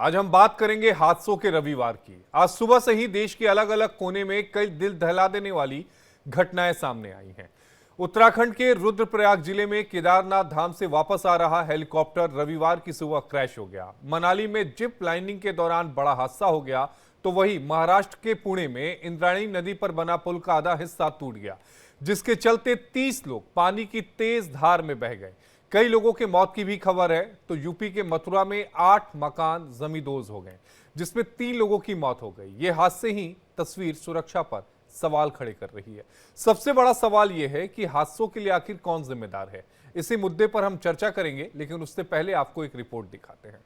आज हम बात करेंगे हादसों के रविवार की। आज सुबह से ही देश के अलग अलग कोने में कई दिल दहला देने वाली घटनाएं सामने आई हैं। उत्तराखंड के रुद्रप्रयाग जिले में केदारनाथ धाम से वापस आ रहा हेलीकॉप्टर रविवार की सुबह क्रैश हो गया। मनाली में जिप लाइनिंग के दौरान बड़ा हादसा हो गया, तो वहीं महाराष्ट्र के पुणे में इंद्रायणी नदी पर बना पुल का आधा हिस्सा टूट गया, जिसके चलते 30 लोग पानी की तेज धार में बह गए। कई लोगों के मौत की भी खबर है। तो यूपी के मथुरा में 8 मकान जमींदोज हो गए, जिसमें 3 लोगों की मौत हो गई। ये हादसे ही तस्वीर सुरक्षा पर सवाल खड़े कर रही है। सबसे बड़ा सवाल यह है कि हादसों के लिए आखिर कौन जिम्मेदार है। इसी मुद्दे पर हम चर्चा करेंगे, लेकिन उससे पहले आपको एक रिपोर्ट दिखाते हैं।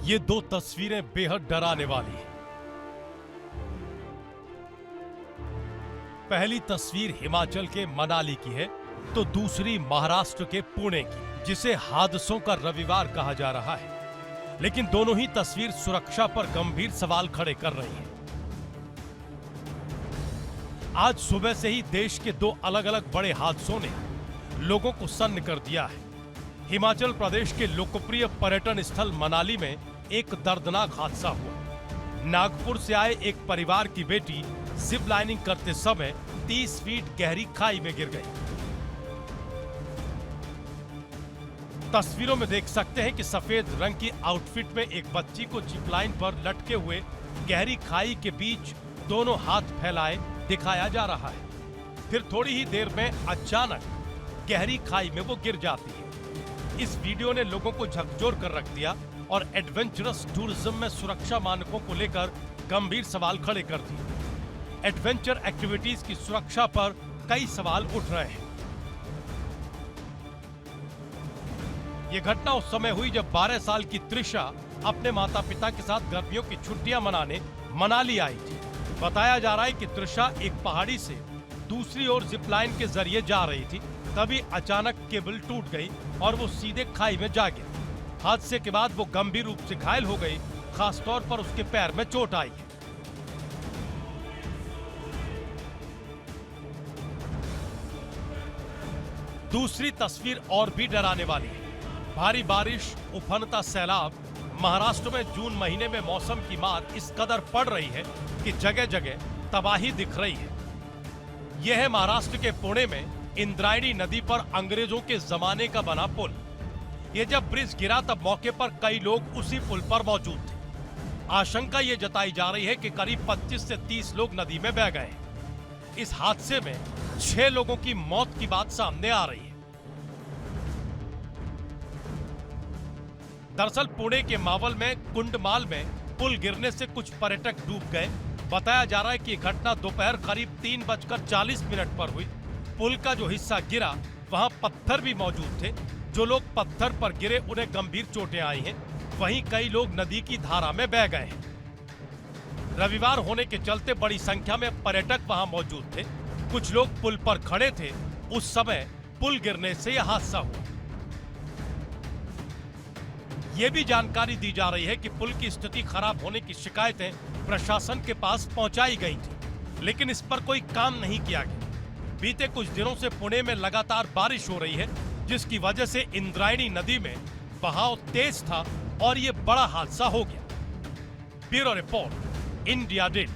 ये दो तस्वीरें बेहद डराने वाली हैं। पहली तस्वीर हिमाचल के मनाली की है, तो दूसरी महाराष्ट्र के पुणे की, जिसे हादसों का रविवार कहा जा रहा है। लेकिन दोनों ही तस्वीर सुरक्षा पर गंभीर सवाल खड़े कर रही हैं। आज सुबह से ही देश के दो अलग अलग बड़े हादसों ने लोगों को सन्न कर दिया है। हिमाचल प्रदेश के लोकप्रिय पर्यटन स्थल मनाली में एक दर्दनाक हादसा हुआ। नागपुर से आए एक परिवार की बेटी जिप लाइनिंग करते समय 30 फीट गहरी खाई में गिर गई। तस्वीरों में देख सकते हैं कि सफेद रंग की आउटफिट में एक बच्ची को जिप लाइन पर लटके हुए गहरी खाई के बीच दोनों हाथ फैलाए दिखाया जा रहा है। फिर थोड़ी ही देर में अचानक गहरी खाई में वो गिर जाती है। इस वीडियो ने लोगों को झकझोर कर रख दिया और एडवेंचरस टूरिज्म में सुरक्षा मानकों को लेकर गंभीर सवाल खड़े कर दिए। एडवेंचर एक्टिविटीज की सुरक्षा पर कई सवाल उठ रहे हैं। यह घटना उस समय हुई जब 12 साल की त्रिशा अपने माता पिता के साथ गर्मियों की छुट्टियां मनाने मनाली आई थी। बताया जा रहा है कि त्रिशा एक पहाड़ी से दूसरी ओर जिप लाइन के जरिए जा रही थी, तभी अचानक केबल टूट गई और वो सीधे खाई में जा गिरा। हादसे के बाद वो गंभीर रूप से घायल हो गई, खासतौर पर उसके पैर में चोट आई है। दूसरी तस्वीर और भी डराने वाली है। भारी बारिश, उफनता सैलाब। महाराष्ट्र में जून महीने में मौसम की मार इस कदर पड़ रही है कि जगह जगह तबाही दिख रही है। यह है महाराष्ट्र के पुणे में इंद्रायणी नदी पर अंग्रेजों के जमाने का बना पुल। यह जब ब्रिज गिरा तब मौके पर कई लोग उसी पुल पर मौजूद थे। आशंका यह जताई जा रही है कि करीब 25 से 30 लोग नदी में बह गए। इस हादसे में 6 लोगों की मौत की बात सामने आ रही है। दरअसल पुणे के मावल में कुंडमाल में पुल गिरने से कुछ पर्यटक डूब गए। बताया जा रहा है कि घटना दोपहर करीब 3:40 पर हुई। पुल का जो हिस्सा गिरा वहां पत्थर भी मौजूद थे। जो लोग पत्थर पर गिरे उन्हें गंभीर चोटें आई हैं। वहीं कई लोग नदी की धारा में बह गए हैं। रविवार होने के चलते बड़ी संख्या में पर्यटक वहां मौजूद थे। कुछ लोग पुल पर खड़े थे। उस समय पुल गिरने से यह हादसा हुआ। यह भी जानकारी दी जा रही है कि पुल की स्थिति खराब होने की शिकायतें प्रशासन के पास पहुंचाई गई थी, लेकिन इस पर कोई काम नहीं किया गया। बीते कुछ दिनों से पुणे में लगातार बारिश हो रही है, जिसकी वजह से इंद्रायणी नदी में बहाव तेज था और ये बड़ा हादसा हो गया। Bureau report, India daily.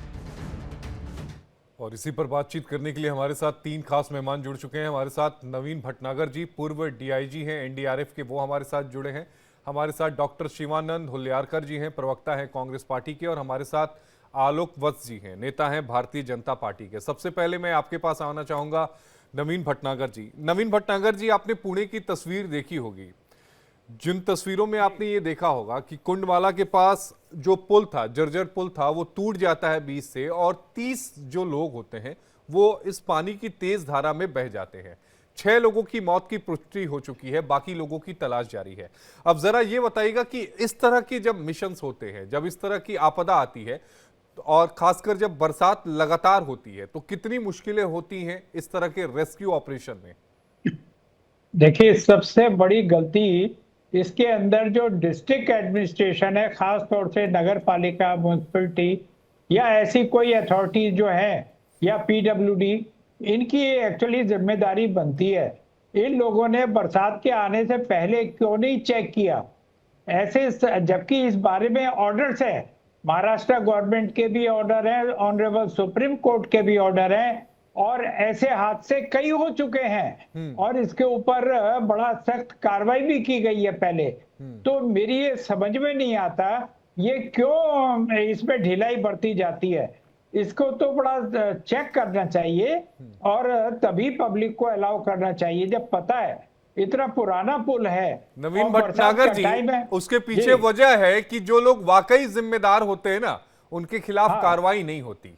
और इसी पर बातचीत करने के लिए हमारे साथ 3 खास मेहमान जुड़ चुके हैं। हमारे साथ नवीन भटनागर जी, पूर्व डीआईजी हैं एनडीआरएफ के, वो हमारे साथ जुड़े हैं। हमारे साथ डॉक्टर शिवानंद हुल्यारकर जी हैं, प्रवक्ता हैं कांग्रेस पार्टी के, और हमारे साथ आलोक वत्स जी हैं, नेता हैं भारतीय जनता पार्टी के। सबसे पहले मैं आपके पास आना चाहूंगा नवीन भटनागर जी। नवीन भटनागर जी, आपने पुणे की तस्वीर देखी होगी। जिन तस्वीरों में आपने ये देखा होगा कि कुंडमाला के पास जो पुल था, जर्जर पुल था, वो टूट जाता है बीच से, और 30 जो लोग होते हैं वो इस पानी की तेज धारा में बह जाते हैं। 6 लोगों की मौत की पुष्टि हो चुकी है, बाकी लोगों की तलाश जारी है। अब जरा ये बताइएगा कि इस तरह के जब मिशंस होते हैं, जब इस तरह की आपदा आती है, और खासकर जब बरसात लगातार होती है, तो कितनी मुश्किलें होती हैं इस तरह के रेस्क्यू ऑपरेशन में? देखिए, सबसे बड़ी गलती इसके अंदर जो डिस्ट्रिक्ट एडमिनिस्ट्रेशन है, खास तौर से नगर पालिका, म्यूनिसिपैलिटी या ऐसी कोई अथॉरिटी जो है, या पीडब्ल्यूडी, इनकी एक्चुअली जिम्मेदारी बनती है इन लोगों ने बरसात के आने से पहले क्यों नहीं चेक किया? जबकि इस बारे में ऑर्डर्स है, महाराष्ट्र गवर्नमेंट के भी ऑर्डर हैं, ऑनरेबल सुप्रीम कोर्ट के भी ऑर्डर हैं, और ऐसे हादसे कई हो चुके हैं और इसके ऊपर बड़ा सख्त कार्रवाई भी की गई है पहले। तो मेरी ये समझ में नहीं आता ये क्यों इसमें ढिलाई बरती जाती है। इसको तो बड़ा चेक करना चाहिए और तभी पब्लिक को अलाउ करना चाहिए, जब पता है इतना पुराना पुल है नवीन और बरसात भटनागर का जी, टाइम है। उसके पीछे जी। वजह है कि जो लोग वाकई जिम्मेदार होते हैं ना, उनके खिलाफ हाँ। कार्रवाई नहीं होती।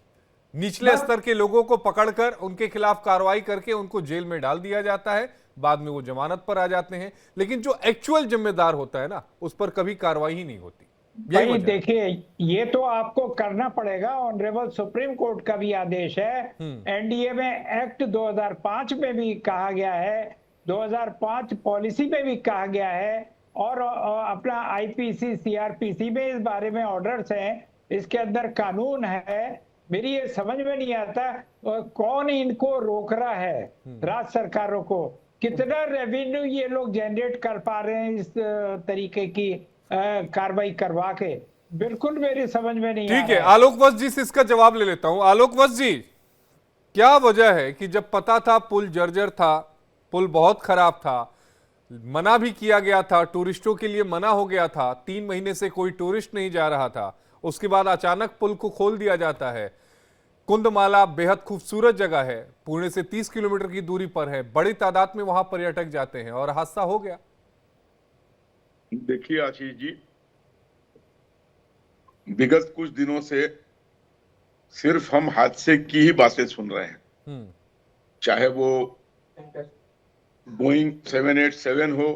निचले स्तर के लोगों को पकड़कर उनके खिलाफ कार्रवाई करके उनको जेल में डाल दिया जाता है, बाद में वो जमानत पर आ जाते हैं, लेकिन जो एक्चुअल जिम्मेदार होता है ना, उस पर कभी कार्रवाई ही नहीं होती। यही भाई वजह है। देखिए, ये तो आपको करना पड़ेगा, ऑनरेबल सुप्रीम कोर्ट का भी आदेश है। एनडीए में एक्ट 2005 में भी कहा गया है, 2005 पॉलिसी में भी कहा गया है, और अपना आईपीसी सीआरपीसी में इस बारे में ऑर्डर्स हैं, इसके अंदर कानून है। मेरी ये समझ में नहीं आता कौन इनको रोक रहा है, राज्य सरकारों को। कितना रेवेन्यू ये लोग जनरेट कर पा रहे हैं इस तरीके की कार्रवाई करवा के, बिल्कुल मेरी समझ में नहीं आ ठीक है, रहा है। आलोक वत्स जी से इसका जवाब ले लेता हूं। आलोक वत्स जी, क्या वजह है कि जब पता था पुल जर्जर था, पुल बहुत खराब था, मना भी किया गया था, टूरिस्टों के लिए मना हो गया था, 3 महीने से कोई टूरिस्ट नहीं जा रहा था, उसके बाद अचानक पुल को खोल दिया जाता है। कुंदमाला बेहद खूबसूरत जगह है, पुणे से 30 किलोमीटर की दूरी पर है, बड़ी तादाद में वहां पर्यटक जाते हैं और हादसा हो गया। देखिए आशीष जी, विगत कुछ दिनों से सिर्फ हम हादसे की ही बातें सुन रहे हैं, चाहे वो बोइंग 787 हो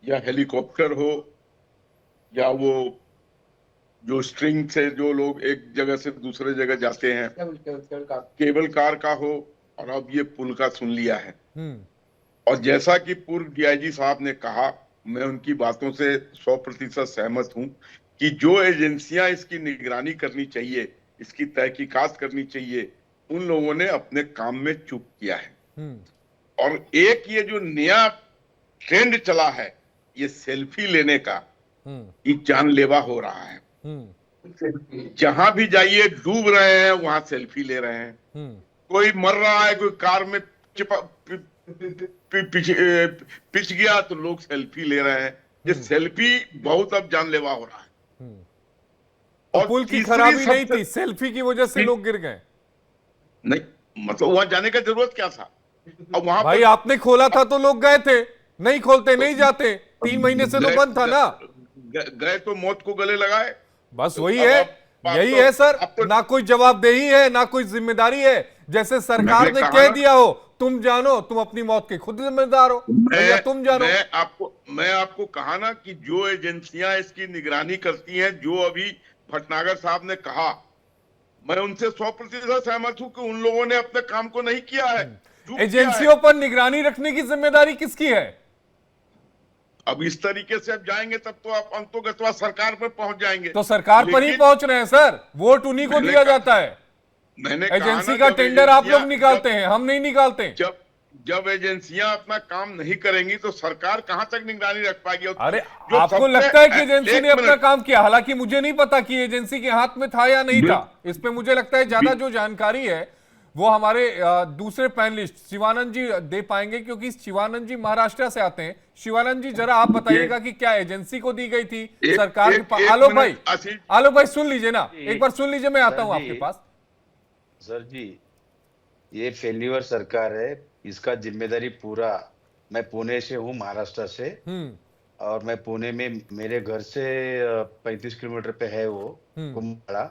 या हेलीकॉप्टर हो या वो जो स्ट्रिंग से जो लोग एक जगह से दूसरे जगह जाते हैं, केबल कार का हो, और अब ये पुल का सुन लिया है। और जैसा कि पूर्व डीआईजी साहब ने कहा, मैं उनकी बातों से 100% सहमत हूं कि जो एजेंसियां इसकी निगरानी करनी चाहिए, इसकी तहकीकात करनी चाहिए, उन लोगों ने अपने काम में चूक किया है। और एक ये जो नया ट्रेंड चला है, ये सेल्फी लेने का, ये जानलेवा हो रहा है। जहां भी जाइए डूब रहे हैं, वहां सेल्फी ले रहे हैं। कोई मर रहा है, कोई कार में पिच गया तो लोग सेल्फी ले रहे हैं। ये सेल्फी बहुत अब जानलेवा हो रहा है। और पुल की खराबी नहीं थी, सेल्फी की वजह से लोग गिर गए। नहीं, मतलब वहां जाने का जरूरत क्या था? अब वहां भाई आपने खोला था तो लोग गए थे, नहीं खोलते नहीं जाते। 3 महीने से तो बंद था ना। गए तो मौत को गले लगाए। बस वही है, यही है सर। ना कोई जवाबदेही है, ना कोई जिम्मेदारी है। जैसे सरकार ने कह दिया हो, तुम जानो, तुम अपनी मौत के खुद जिम्मेदार हो, भैया तुम जानो। मैं आपको कहा ना कि जो एजेंसियां इसकी निगरानी करती हैं, जो अभी भटनागर साहब ने कहा, मैं उनसे 100% सहमत हूं कि उन लोगों ने अपने काम को नहीं किया है। एजेंसियों पर निगरानी रखने की जिम्मेदारी किसकी है? अब इस तरीके से अब जाएंगे तब तो आप अंतोगत्वा सरकार पर पहुंच जाएंगे। तो सरकार पर ही पहुंच रहे हैं सर, वोट उन्हीं को दिया जाता है। मैंने एजेंसी का टेंडर आप लोग निकालते हैं, हम नहीं निकालते। जब एजेंसियां अपना काम नहीं करेंगी तो सरकार कहां तक निगरानी रख पाएगी? अरे आपको लगता है कि एजेंसी ने अपना काम किया? हालांकि मुझे नहीं पता कि एजेंसी के हाथ में था या नहीं था। इस पे मुझे लगता है ज्यादा जो जानकारी है वो हमारे दूसरे पैनलिस्ट शिवानंद जी दे पाएंगे, क्योंकि शिवानंद जी महाराष्ट्र से आते हैं। शिवानंद जी जरा आप बताइएगा कि क्या एजेंसी को दी गई थी सरकार के? आलोक भाई सुन लीजिए ना, एक बार सुन लीजिए, मैं आता हूं आपके पास। सर जी, ये फेल्यूर सरकार है, इसका जिम्मेदारी पूरा। मैं पुणे से हूँ, महाराष्ट्र से, और मैं पुणे में, मेरे घर से 35 किलोमीटर पे है वो कुंभमेला।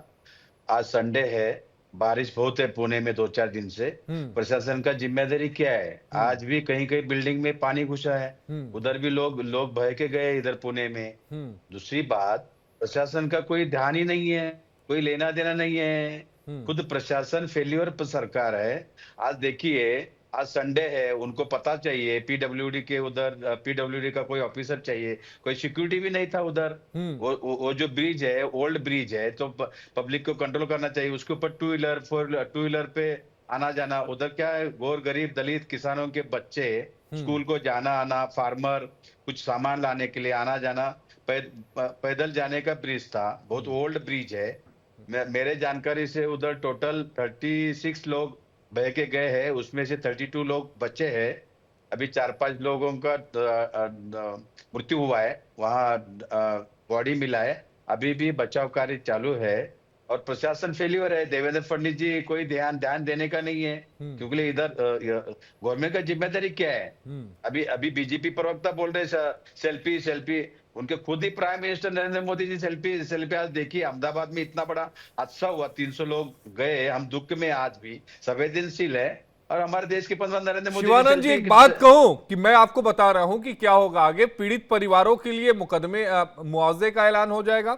आज संडे है, बारिश बहुत है पुणे में 2-4 दिन से। प्रशासन का जिम्मेदारी क्या है? आज भी कहीं कहीं बिल्डिंग में पानी घुसा है, उधर भी लोग बह के गए इधर पुणे में। दूसरी बात, प्रशासन का कोई ध्यान ही नहीं है, कोई लेना देना नहीं है। खुद प्रशासन फेल्यूर पर सरकार है। आज देखिए, आज संडे है, उनको पता चाहिए पीडब्ल्यूडी के, उधर पीडब्ल्यूडी का कोई ऑफिसर चाहिए, कोई सिक्योरिटी भी नहीं था उधर। वो जो ब्रिज है, ओल्ड ब्रिज है, तो पब्लिक को कंट्रोल करना चाहिए। उसके ऊपर 2 व्हीलर 4 व्हीलर पे आना जाना, उधर क्या है, गौर गरीब दलित किसानों के बच्चे स्कूल को जाना आना, फार्मर कुछ सामान लाने के लिए आना जाना, पैदल जाने का ब्रिज था, बहुत ओल्ड ब्रिज है। मेरे जानकारी से उधर टोटल 36 लोग बह के गए हैं, उसमें से 32 लोग बचे हैं। अभी 4-5 लोगों का मृत्यु हुआ है, वहाँ बॉडी मिला है, अभी भी बचाव कार्य चालू है। और प्रशासन फेल्यूर है, देवेंद्र फडणवीस जी कोई ध्यान देने का नहीं है, क्योंकि इधर गवर्नमेंट का जिम्मेदारी क्या है। अभी बीजेपी प्रवक्ता बोल रहे सेल्फी, उनके खुद ही prime minister Narendra Modi ji selfie आज देखिए, अहमदाबाद में इतना बड़ा हादसा हुआ, 300 लोग गए, हम दुख में आज भी संवेदनशील है। और हमारे देश के प्रधानमंत्री नरेंद्र मोदी शिवानंद जी, एक बात कहूं कि मैं आपको बता रहा हूं कि क्या होगा आगे। पीड़ित परिवारों के लिए मुकदमे मुआवजे का ऐलान हो जाएगा,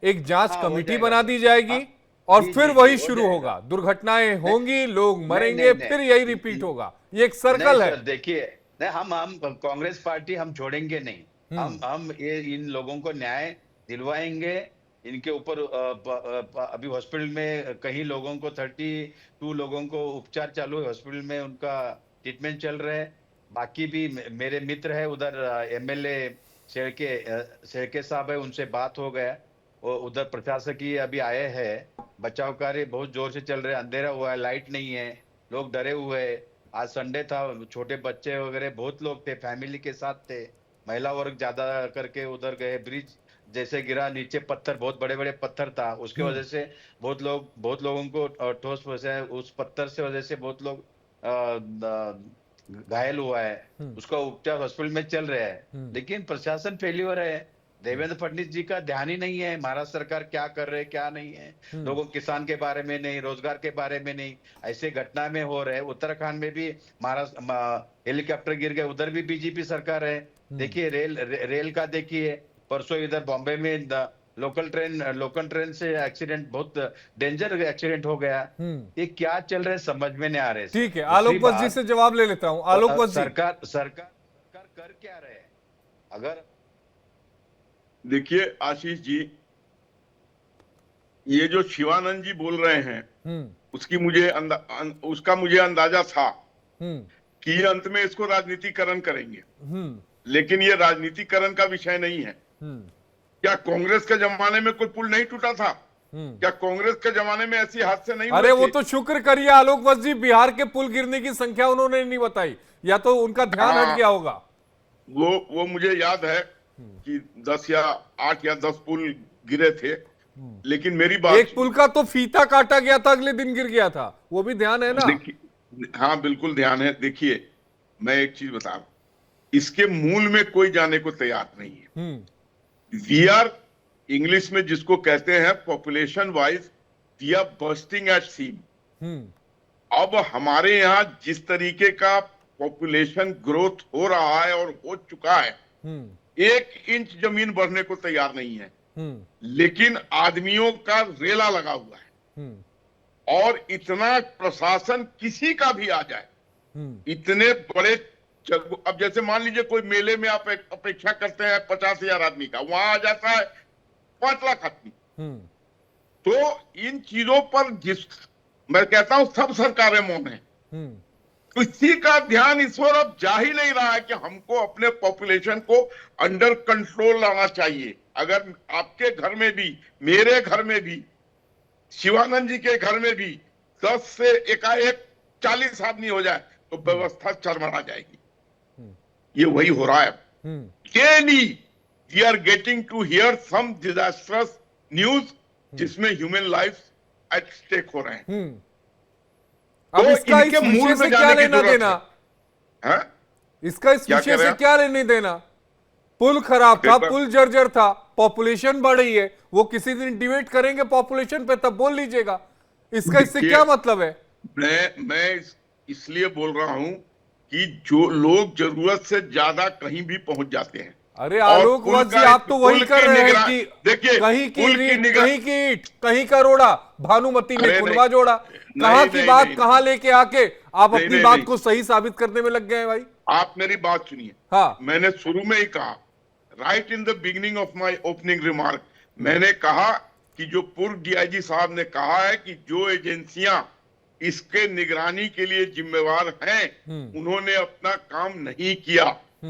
एक जांच कमेटी बना दी जाएगी और फिर वही शुरू होगा। दुर्घटनाएं होंगी, लोग मरेंगे, फिर यही रिपीट होगा। ये एक सर्कल है। देखिए, हम कांग्रेस पार्टी हम छोड़ेंगे नहीं, हम ये इन लोगों को न्याय दिलवाएंगे। इनके ऊपर अभी हॉस्पिटल में कहीं लोगों को 32 लोगों को उपचार चालू है, हॉस्पिटल में उनका ट्रीटमेंट चल रहा है। बाकी भी मेरे मित्र है उधर, एमएलए शेरके साहब है, उनसे बात हो गया, वो उधर प्रशासकीय अभी आए हैं। बचाव कार्य बहुत जोर से चल रहे हैं, अंधेरा हुआ है, लाइट नहीं है, लोग डरे हुए हैं। आज संडे था, छोटे बच्चे वगैरह बहुत लोग थे, फैमिली के साथ थे, महिला वर्ग ज्यादा करके उधर गए। ब्रिज जैसे गिरा, नीचे पत्थर, बहुत बड़े बड़े पत्थर था, उसके वजह से बहुत लोगों को ठोस पहुंचा, उस पत्थर से वजह से बहुत लोग घायल हुआ है, उसका उपचार हॉस्पिटल में चल रहा है। लेकिन प्रशासन फेल्यूर है, देवेंद्र फडणवीस जी का ध्यान ही नहीं है, महाराष्ट्र सरकार क्या कर रहे क्या नहीं है, लोगों किसान के बारे में नहीं, रोजगार के बारे में नहीं, ऐसे घटना में हो रहे। उत्तराखंड में भी महाराष्ट्र हेलीकॉप्टर गिर गए, उधर भी बीजेपी सरकार है। देखिए रेल का देखिए, परसों इधर बॉम्बे में लोकल ट्रेन से एक्सीडेंट, बहुत डेंजर एक्सीडेंट हो गया। ये क्या चल रहा है समझ में नहीं आ रहे। ठीक है, आलोक वत्स जी से जवाब ले लेता हूं। आलोक वत्स जी, सरकार कर क्या रहे हैं? अगर देखिए आशीष जी, ये जो शिवानंद जी बोल रहे हैं उसका मुझे अंदाजा था कि ये अंत में इसको राजनीतिकरण करेंगे, लेकिन ये राजनीतिकरण का विषय नहीं है। क्या कांग्रेस के जमाने में कोई पुल नहीं टूटा था? क्या कांग्रेस के जमाने में ऐसी हादसे नहीं हुए? अरे वो तो शुक्र करिए आलोक वत्स जी, बिहार के पुल गिरने की संख्या उन्होंने नहीं बताई, या तो उनका ध्यान हट गया होगा। वो मुझे याद है कि 8 या 10 पुल गिरे थे, लेकिन मेरी बात, एक पुल का तो फीता काटा गया था, अगले दिन गिर गया था, वो भी ध्यान है ना? हाँ बिल्कुल ध्यान है। देखिए मैं एक चीज बता रहा हूं, इसके मूल में कोई जाने को तैयार नहीं है। वी आर, इंग्लिश में जिसको कहते हैं population wise, we are bursting at seam. अब हमारे यहाँ जिस तरीके का पॉपुलेशन ग्रोथ हो रहा है और हो चुका है, 1 इंच जमीन बढ़ने को तैयार नहीं है, लेकिन आदमियों का रेला लगा हुआ है। और इतना प्रशासन किसी का भी आ जाए, इतने बड़े, अब जैसे मान लीजिए कोई मेले में आप अपेक्षा करते हैं 50,000 आदमी का, वहां आ जाता है 5 लाख आदमी। तो इन चीजों पर मैं कहता हूं सब सरकारें मौन है, किसी का ध्यान इस ओर अब जा ही नहीं रहा है कि हमको अपने पॉपुलेशन को अंडर कंट्रोल लाना चाहिए। अगर आपके घर में भी, मेरे घर में भी, शिवानंद जी के घर में भी 10 से एकाएक 40 आदमी हो जाए तो व्यवस्था चरमरा जाएगी। ये वही हो रहा है। Daily we are getting to hear some disastrous news जिसमें ह्यूमन लाइफ एट स्टेक हो रहे हैं। अब इसका इस विषय से क्या लेना देना? इसका इस विषय से क्या लेने देना? पुल खराब था, पुल जर्जर था, पॉपुलेशन बढ़ रही है, वो किसी दिन डिबेट करेंगे पॉपुलेशन पे, तब बोल लीजिएगा। इसका इससे क्या मतलब है? मैं इसलिए बोल रहा हूं कि जो लोग जरूरत से ज्यादा कहीं भी पहुंच जाते हैं। अरे आलोक वत्स जी, आप तो वही कर रहे हैं कि देखिए, कहीं की ईंट, कहीं का रोड़ा, भानुमति ने कुनवा जोड़ा, कहां की बात कहां लेके आके आप अपनी बात को सही साबित करने में लग गए हैं भाई। आप मेरी बात सुनिए। हाँ, मैंने शुरू में ही कहा, right in the beginning of my opening remark, मैंने कहा कि जो पूर्व डीआईजी साहब ने कहा है कि जो एजेंसियां इसके निगरानी के लिए जिम्मेवार हैं, उन्होंने अपना काम नहीं किया।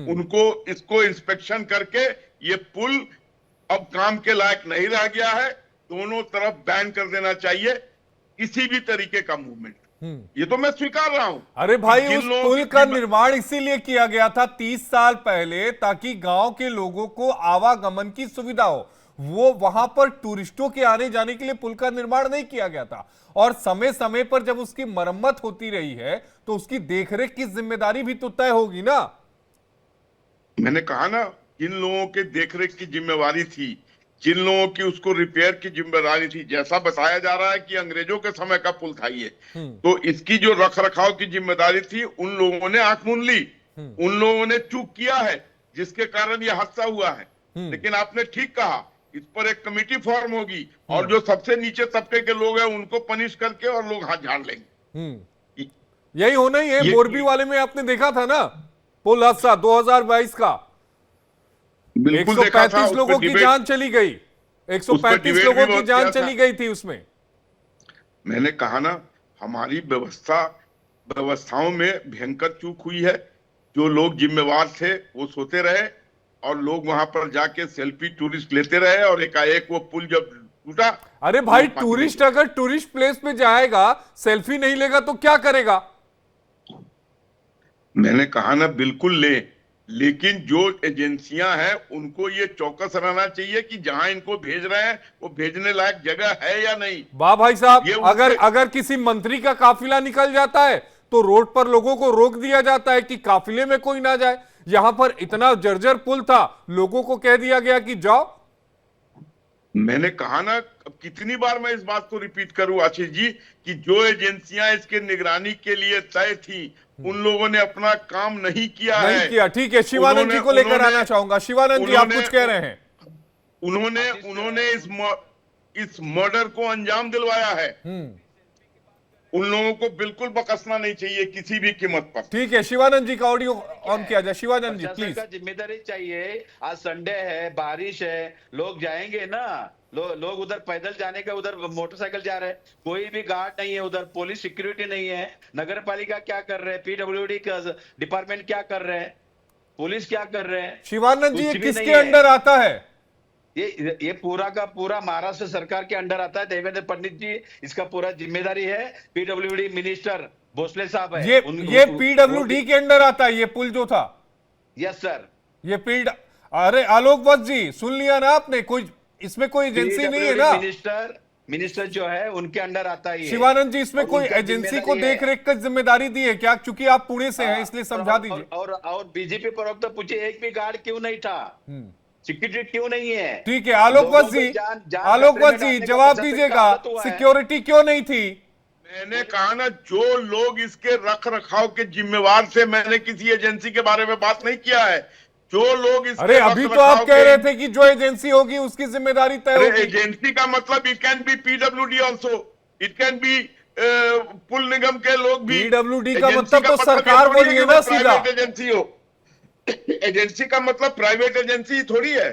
उनको इसको इंस्पेक्शन करके ये पुल अब काम के लायक नहीं रह गया है, दोनों तरफ बैन कर देना चाहिए किसी भी तरीके का मूवमेंट। ये तो मैं स्वीकार रहा हूं। अरे भाई, जिन उस लोगों पुल की का निर्माण इसीलिए किया गया था 30 साल पहले, ताकि गांव के लोगों को आवागमन की सुविधा हो। वो वहां पर टूरिस्टों के आने जाने के लिए पुल का निर्माण नहीं किया गया था। और समय समय पर जब उसकी मरम्मत होती रही है तो उसकी देखरेख की जिम्मेदारी भी तो तय होगी ना। मैंने कहा ना, जिन लोगों के देखरेख की जिम्मेवारी थी, जिन लोगों की उसको रिपेयर की जिम्मेदारी थी, जैसा बताया जा रहा है कि अंग्रेजों के समय का पुल था ये, तो इसकी जो रख रखाव की जिम्मेदारी थी उन लोगों ने आंख मूंद ली, उन लोगों ने चूक किया है, जिसके कारण ये हादसा हुआ है। लेकिन आपने ठीक कहा, इस पर एक कमेटी फॉर्म होगी और जो सबसे नीचे तबके के लोग हैं उनको पनिश करके और लोग हाथ झाड़ लेंगे। यही होना ही है। मोरबी वाले में आपने देखा था ना पुल हादसा 2022 का, बिल्कुल देखा था। 135 लोगों की जान चली गई, 135 लोगों की जान चली गई थी उसमें। मैंने कहा ना, हमारी व्यवस्थाओं में भयंकर चूक हुई है। जो लोग जिम्मेवार थे वो सोते रहे और लोग वहां पर जाके सेल्फी टूरिस्ट लेते रहे और एकाएक वो पुल जब टूटा। अरे भाई, टूरिस्ट अगर टूरिस्ट प्लेस पे जाएगा, सेल्फी नहीं लेगा तो क्या करेगा? मैंने कहा ना, बिल्कुल ले, लेकिन जो एजेंसियां हैं उनको ये चौकस रहना चाहिए कि जहां इनको भेज रहे हैं वो भेजने लायक जगह है या नहीं। वाह भाई साहब, अगर किसी मंत्री का काफिला निकल जाता है तो रोड पर लोगों को रोक दिया जाता है कि काफिले में कोई ना जाए। यहां पर इतना जर्जर पुल था, लोगों को कह दिया गया कि जाओ। मैंने कहा ना, कितनी बार मैं इस बात को रिपीट करूं आशीष जी, कि जो एजेंसियां इसके निगरानी के लिए तय थी उन लोगों ने अपना काम नहीं किया है। ठीक है, शिवानंद जी को लेकर आना चाहूंगा। शिवानंद जी, आप कुछ कह रहे हैं। उन्होंने इस मर्डर को अंजाम दिलवाया है। उन लोगों को बिल्कुल बकसना नहीं चाहिए किसी भी कीमत पर। ठीक है, शिवानंद जी का ऑडियो ऑन किया जाए। शिवानंद जी प्लीज। जिम्मेदारी चाहिए। आज संडे है, बारिश है, लोग जाएंगे ना, लोग उधर पैदल जाने का, उधर मोटरसाइकिल जा रहे हैं, कोई भी गार्ड नहीं है, उधर पुलिस सिक्योरिटी नहीं है। नगर पालिका क्या कर रहे हैं, पीडब्ल्यूडी का डिपार्टमेंट क्या कर रहे हैं, पुलिस क्या कर रहे हैं? शिवानंद जी, ये किसके अंडर आता है? ये पूरा का पूरा महाराष्ट्र सरकार के अंडर आता है। देवेंद्र पंडित जी इसका पूरा जिम्मेदारी है। पीडब्ल्यूडी मिनिस्टर भोसले साहब है। ये पीडब्ल्यूडी के अंडर आता है ये पुल जो था? Yes sir. ये अरे आलोक वत्स जी, सुन लिया ना आपने? कोई इसमें कोई एजेंसी नहीं है ना? मिनिस्टर जो है उनके अंडर आता है। शिवानंद जी, इसमें कोई एजेंसी को देख रेख की जिम्मेदारी दी है क्या? क्योंकि आप पुणे से हैं इसलिए समझा दीजिए। और बीजेपी प्रवक्ता पूछे, एक भी गार्ड क्यों नहीं था, सिक्योरिटी क्यों नहीं है? ठीक है, आलोक वत्स जी जवाब दीजिएगा, सिक्योरिटी क्यों नहीं थी? मैंने कहा ना, जो लोग इसके रख रखाव के जिम्मेवार थे, मैंने किसी एजेंसी के बारे में बात नहीं किया है। जो लोग इसके अरे अभी तो आप कह रहे थे कि जो एजेंसी होगी उसकी जिम्मेदारी तय होगी। एजेंसी का मतलब it can be PWD also, it can be पुल निगम के लोग भी। पीडब्ल्यूडी का मतलब तो सरकार बोलिए ना सीधा। एजेंसी हो, एजेंसी का मतलब प्राइवेट एजेंसी थोड़ी है,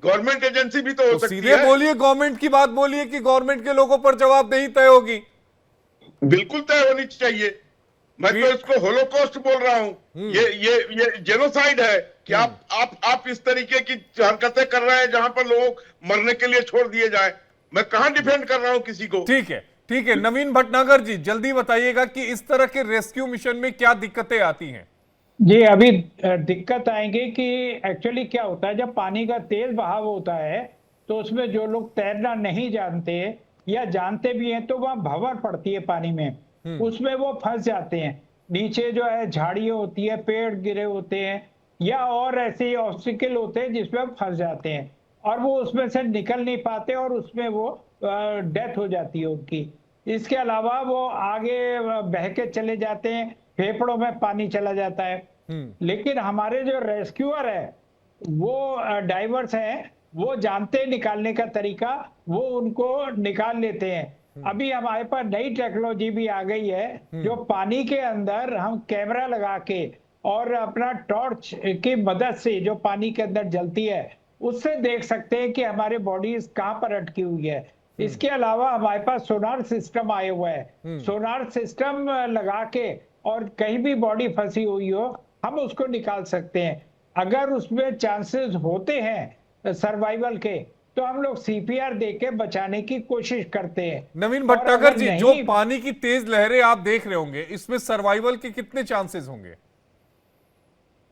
गवर्नमेंट एजेंसी भी तो हो सकती है। सीधे बोलिए, गवर्नमेंट की बात बोलिए कि गवर्नमेंट के लोगों पर जवाबदेही तय होगी। बिल्कुल तय होनी चाहिए। मैं तो इसको होलोकॉस्ट बोल रहा हूं। ये जेनोसाइड है कि आप इस तरीके की हरकतें कर रहे हैं जहां पर लोग मरने के लिए छोड़ दिए जाए। मैं कहां डिफेंड कर रहा हूं किसी को? ठीक है, नवीन भटनागर जी जल्दी बताइएगा कि इस तरह के रेस्क्यू मिशन में क्या दिक्कतें आती हैं? जी, अभी दिक्कत आएंगे कि एक्चुअली क्या होता है, जब पानी का तेज बहाव होता है तो उसमें जो लोग तैरना नहीं जानते या जानते भी हैं तो वहां भंवर पड़ती है पानी में, उसमें वो फंस जाते हैं। नीचे जो है झाड़ियां होती है, पेड़ गिरे होते हैं या और ऐसे ऑब्स्टिकल होते हैं जिसमें फंस जाते हैं और वो उसमें से निकल नहीं पाते और उसमें वो डेथ हो जाती है उनकी। इसके अलावा वो आगे बह के चले जाते हैं, फेफड़ों में पानी चला जाता है। लेकिन हमारे जो रेस्क्यूअर है, वो डाइवर्स हैं, वो जानते निकालने का तरीका, वो उनको निकाल लेते हैं। अभी हमारे पास नई टेक्नोलॉजी भी आ गई है जो पानी के अंदर हम कैमरा लगा के और अपना टॉर्च की मदद से जो पानी के अंदर जलती है उससे देख सकते हैं कि हमारे बॉडीज कहाँ पर अटकी हुई है। इसके अलावा हमारे पास सोनार सिस्टम आए हुए हैं। सोनार सिस्टम लगा के और कहीं भी बॉडी फंसी हुई हो हम उसको निकाल सकते हैं। अगर उसमें चांसेस होते हैं सर्वाइवल के तो हम लोग सीपीआर देके बचाने की कोशिश करते हैं। नवीन और भटनागर अगर जी, नहीं- जो पानी की तेज लहरें आप देख रहे होंगे, इसमें सर्वाइवल के कितने चांसेस होंगे?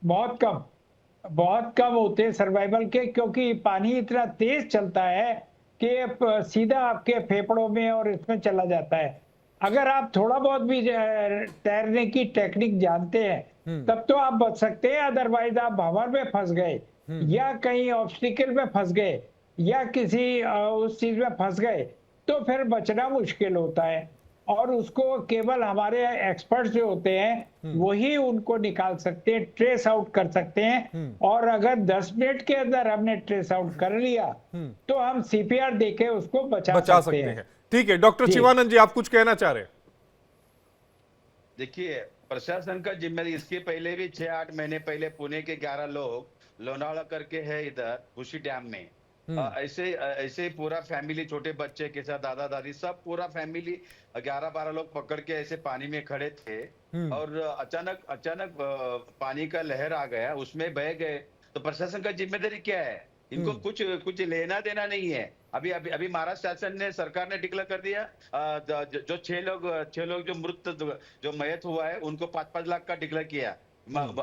बहुत कम होते हैं सर्वाइवल के, क्योंकि पानी इतना तेज चलता है कि सीधा आपके फेफड़ों में और इसमें चला जाता है। अगर आप थोड़ा बहुत भी तैरने की टेक्निक जानते हैं तब तो आप बच सकते हैं, अदरवाइज आप भंवर में फंस गए या कहीं ऑब्स्टिकल में फंस गए या किसी उस चीज में फंस गए तो फिर बचना मुश्किल होता है। और उसको केवल हमारे एक्सपर्ट्स जो होते हैं वही उनको निकाल सकते हैं, ट्रेस आउट कर सकते हैं। और अगर 10 मिनट के अंदर हमने ट्रेस आउट कर लिया तो हम सीपीआर देके उसको बचा सकते हैं। ठीक है, डॉक्टर शिवानंद जी, आप कुछ कहना चाह रहे हैं? देखिए, प्रशासन का जिम्मेदारी, इसके पहले भी 6-8 महीने पहले पुणे के 11 लोग लोनावाला करके है इधर खुशी डैम में, ऐसे पूरा फैमिली, छोटे बच्चे के साथ दादा दादी सब पूरा फैमिली 11-12 लोग पकड़ के ऐसे पानी में खड़े थे और अचानक पानी का लहर आ गया, उसमें बह गए। तो प्रशासन का जिम्मेदारी क्या है? इनको कुछ लेना देना नहीं है। अभी महाराष्ट्र शासन ने, सरकार ने डिक्लेयर कर दिया जो 6 लोग जो मृत, जो मयत हुआ है उनको 5-5 लाख का डिक्लेयर किया।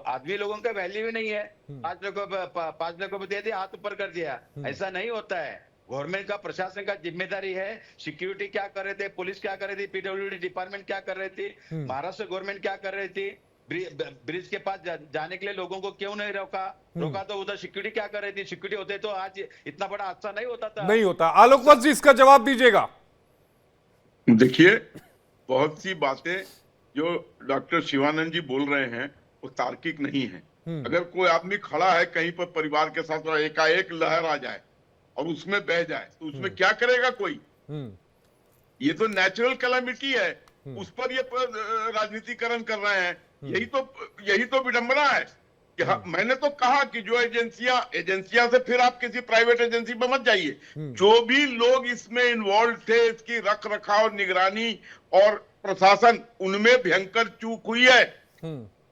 आदमी लोगों का वैल्यू भी नहीं है। 5 लोगों को दे दिया, हाथ ऊपर कर दिया। ऐसा नहीं होता है। गवर्नमेंट का, प्रशासन का जिम्मेदारी है। सिक्योरिटी क्या कर रहे थे, पुलिस क्या कर रही थी, पीडब्ल्यूडी डिपार्टमेंट क्या कर रही थी, महाराष्ट्र गवर्नमेंट क्या कर रही थी, ब्रिज के पास जाने के लिए लोगों को क्यों नहीं रोका तो उधर सिक्योरिटी क्या कर रही थी? सिक्योरिटी होते तो आज इतना बड़ा हादसा नहीं होता था। नहीं होता। आलोकवत जी, इसका जवाब दीजिएगा। देखिए, बहुत सी बातें जो डॉक्टर शिवानंद जी बोल रहे हैं वो तार्किक नहीं है। अगर कोई आदमी खड़ा है कहीं पर परिवार के साथ और एकाएक लहर आ जाए और उसमें बह जाए तो उसमें क्या करेगा कोई? ये तो नेचुरल कैलामिटी है, उस पर ये राजनीतिकरण कर रहे हैं। यही तो विडंबना है कि मैंने तो कहा कि जो एजेंसियां से फिर आप किसी प्राइवेट एजेंसी में मत जाइए। जो भी लोग इसमें इन्वॉल्व थे, इसकी रख रखाव, निगरानी और प्रशासन, उनमें भयंकर चूक हुई है।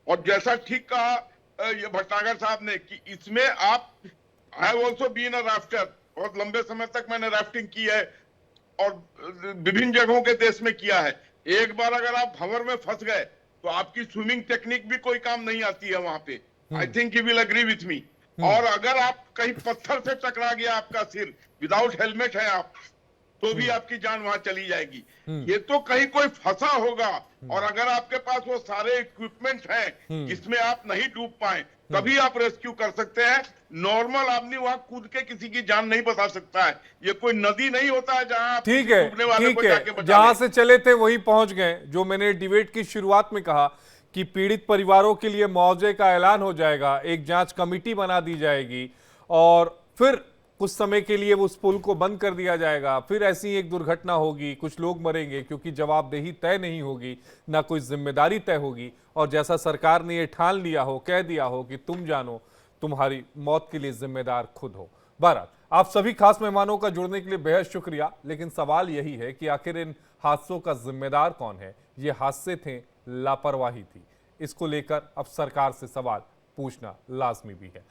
और जैसा ठीक कहा ये भटनागर साहब ने कि इसमें आप, I have also been a rafter, बहुत लंबे समय तक मैंने राफ्टिंग की है और विभिन्न जगहों के देश में किया है। एक बार अगर आप भंवर में फंस गए तो आपकी स्विमिंग टेक्निक भी कोई काम नहीं आती है वहां पे। I think you will agree with me. और अगर आप कहीं पत्थर से टकरा गया आपका सिर, विदाउट हेलमेट है आप, तो भी आपकी जान वहां चली जाएगी। ये तो कहीं कोई फंसा होगा और अगर आपके पास वो सारे इक्विपमेंट हैं जिसमें आप नहीं डूब पाए तभी आप रेस्क्यू कर सकते हैं। नॉर्मल आदमी वहां कूद के किसी की जान नहीं बचा सकता है। ये कोई नदी नहीं होता है जहां आप ठीक है, डूबने वाले को जाके बचा जहां लें। से चले थे वहीं पहुंच गए। जो मैंने डिबेट की शुरुआत में कहा कि पीड़ित परिवारों के लिए मुआवजे का ऐलान हो जाएगा, एक जांच कमेटी बना दी जाएगी और फिर कुछ समय के लिए उस पुल को बंद कर दिया जाएगा। फिर ऐसी एक दुर्घटना होगी, कुछ लोग मरेंगे क्योंकि जवाबदेही तय नहीं होगी, ना कोई जिम्मेदारी तय होगी। और जैसा सरकार ने ये ठान लिया हो, कह दिया हो कि तुम जानो, तुम्हारी मौत के लिए जिम्मेदार खुद हो। बहरहाल, आप सभी खास मेहमानों का जुड़ने के लिए बेहद शुक्रिया। लेकिन सवाल यही है कि आखिर इन हादसों का जिम्मेदार कौन है? ये हादसे थे, लापरवाही थी। इसको लेकर अब सरकार से सवाल पूछना लाजमी भी है।